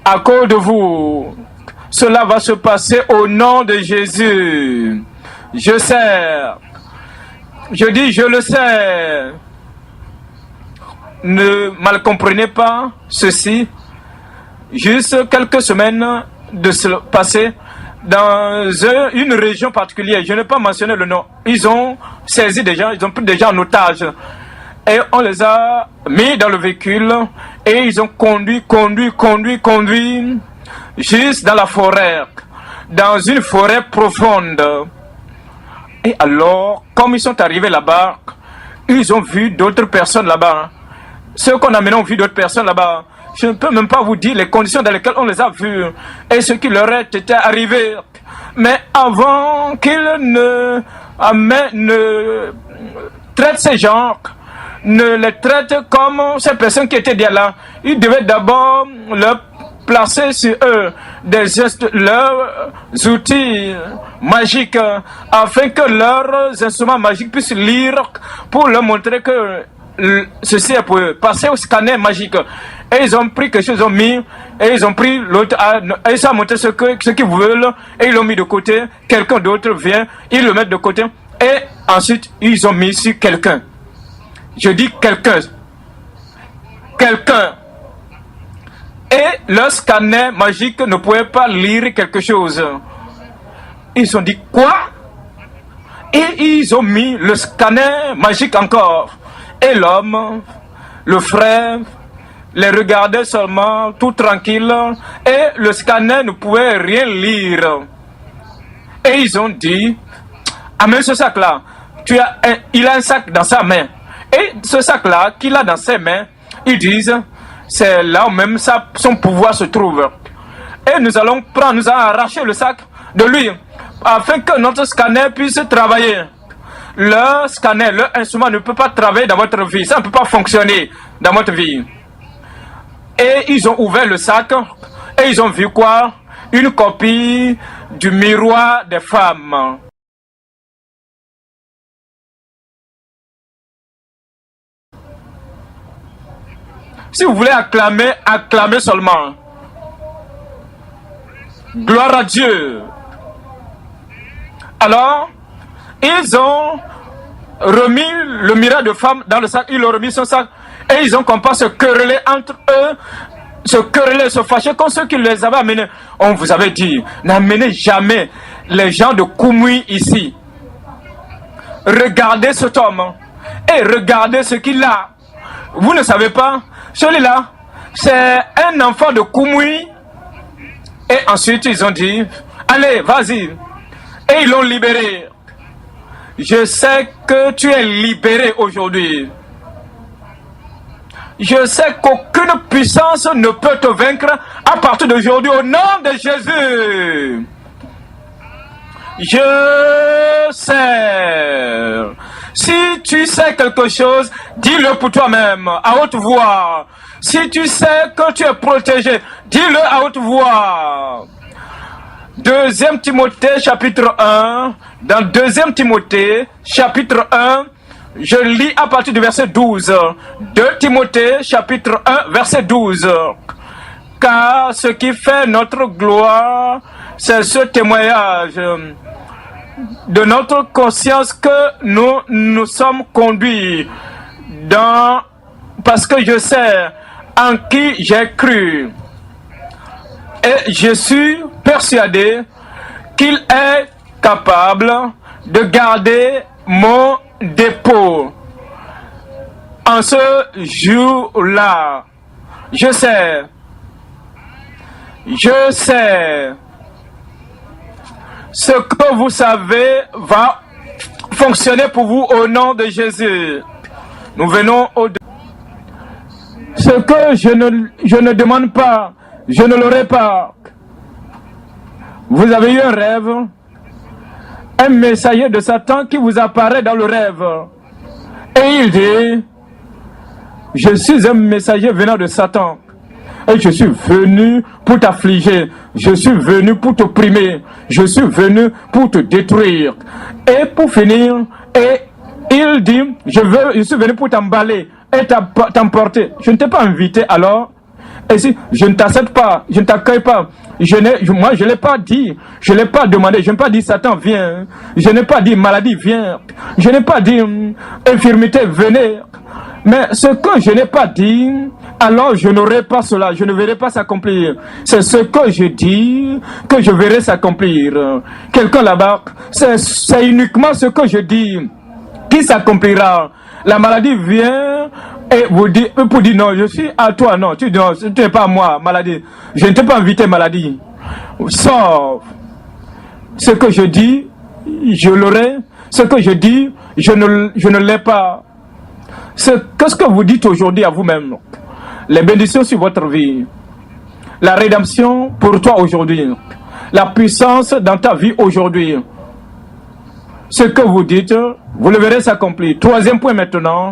à cause de vous. Cela va se passer au nom de Jésus. Je sais. Je dis, je le sais. Ne mal comprenez pas ceci. Juste quelques semaines de se passer dans une région particulière. Je n'ai pas mentionné le nom. Ils ont saisi des gens, ils ont pris des gens en otage. Et on les a mis dans le véhicule et ils ont conduit juste dans la forêt, dans une forêt profonde. Et alors, comme ils sont arrivés là-bas, ils ont vu d'autres personnes là-bas. Ceux qu'on a maintenant ont vu d'autres personnes là-bas. Je ne peux même pas vous dire les conditions dans lesquelles on les a vus et ce qui leur était arrivé. Mais avant qu'ils ne traitent ces gens, ne les traitent comme ces personnes qui étaient derrière là, ils devaient d'abord leur placer sur eux leurs outils magiques afin que leurs instruments magiques puissent lire pour leur montrer que ceci est pour eux. Passer au scanner magique. Et ils ont pris quelque chose, ils ont mis, et ils ont pris l'autre, et ça a montré ce qu'ils veulent, et ils l'ont mis de côté. Quelqu'un d'autre vient, ils le mettent de côté, et ensuite ils ont mis sur quelqu'un. Je dis quelqu'un. Quelqu'un. Et leur scanner magique ne pouvait pas lire quelque chose. Ils ont dit quoi? Et ils ont mis le scanner magique encore. Et l'homme, le frère, les regardait seulement, tout tranquille, et le scanner ne pouvait rien lire. Et ils ont dit, amène ce sac-là. Il a un sac dans sa main. Et ce sac-là qu'il a dans ses mains, ils disent, c'est là où même son pouvoir se trouve. Et nous allons arracher le sac de lui, afin que notre scanner puisse travailler. Le scanner, le instrument ne peut pas travailler dans votre vie. Ça ne peut pas fonctionner dans votre vie. Et ils ont ouvert le sac et ils ont vu quoi? Une copie du miroir des femmes. Si vous voulez acclamer, acclamez seulement. Gloire à Dieu. Alors, ils ont remis le miroir de femme dans le sac, ils ont remis son sac et ils ont commencé à se quereller entre eux, se fâcher contre ceux qui les avaient amenés. On vous avait dit, n'amenez jamais les gens de Koumui ici. Regardez cet homme et regardez ce qu'il a. Vous ne savez pas, celui-là, c'est un enfant de Koumui. Et ensuite ils ont dit, allez, vas-y. Et ils l'ont libéré. Je sais que tu es libéré aujourd'hui. Je sais qu'aucune puissance ne peut te vaincre à partir d'aujourd'hui au nom de Jésus. Je sais. Si tu sais quelque chose, dis-le pour toi-même, à haute voix. Si tu sais que tu es protégé, dis-le à haute voix. 2 Timothée chapitre 1, dans 2 Timothée chapitre 1, je lis à partir du verset 12. 2 Timothée chapitre 1, verset 12. Car ce qui fait notre gloire, c'est ce témoignage de notre conscience que nous sommes conduits parce que je sais en qui j'ai cru. Et je suis persuadé qu'il est capable de garder mon dépôt. En ce jour-là, je sais. Ce que vous savez va fonctionner pour vous au nom de Jésus. Nous venons ce que je ne demande pas, je ne l'aurai pas. Vous avez eu un rêve, un messager de Satan qui vous apparaît dans le rêve. Et il dit, je suis un messager venant de Satan. Et je suis venu pour t'affliger. Je suis venu pour t'opprimer. Je suis venu pour te détruire. Et pour finir, et il dit, je suis venu pour t'emballer et t'emporter. Je ne t'ai pas invité alors. Et si je ne t'accepte pas, je ne t'accueille pas, moi je ne l'ai pas dit, je ne l'ai pas demandé, je n'ai pas dit Satan viens, je n'ai pas dit maladie viens, je n'ai pas dit infirmité venez, mais ce que je n'ai pas dit, alors je n'aurai pas cela, je ne verrai pas s'accomplir. C'est ce que je dis que je verrai s'accomplir. Quelqu'un là-bas, c'est uniquement ce que je dis qui s'accomplira. La maladie vient et vous dit, pour dire non, je suis à toi, non, tu n'es pas à moi, maladie. Je ne t'ai pas invité, maladie. Sauf ce que je dis, je l'aurai. Ce que je dis, je ne l'ai pas. Qu'est-ce que vous dites aujourd'hui à vous-même? Les bénédictions sur votre vie. La rédemption pour toi aujourd'hui. La puissance dans ta vie aujourd'hui. Ce que vous dites, vous le verrez s'accomplir. Troisième point maintenant.